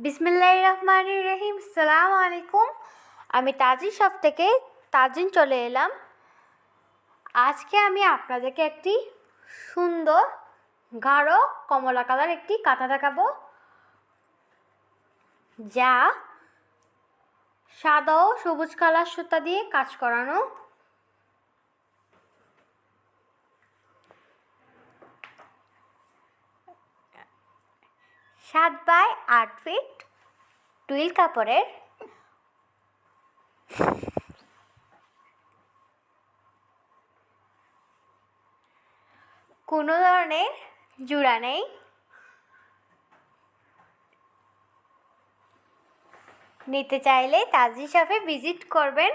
বিসমিল্লাহির রহমানির রহিম। আসসালামু আলাইকুম। আমি তাজিন শপ থেকে তাজিন চলে এলাম। আজকে আমি আপনাদেরকে একটি সুন্দর গাঢ় কমলা কালার একটি কাঁথা দেখাবো, যা সাদা ও সবুজ কালার সুতা দিয়ে কাজ করানো। 7 বাই 8 ফিট টুইল কাপড়ের কোনো ধরনের জোড়া নেই। নিতে চাইলে তাজিন শপে ভিজিট করবেন।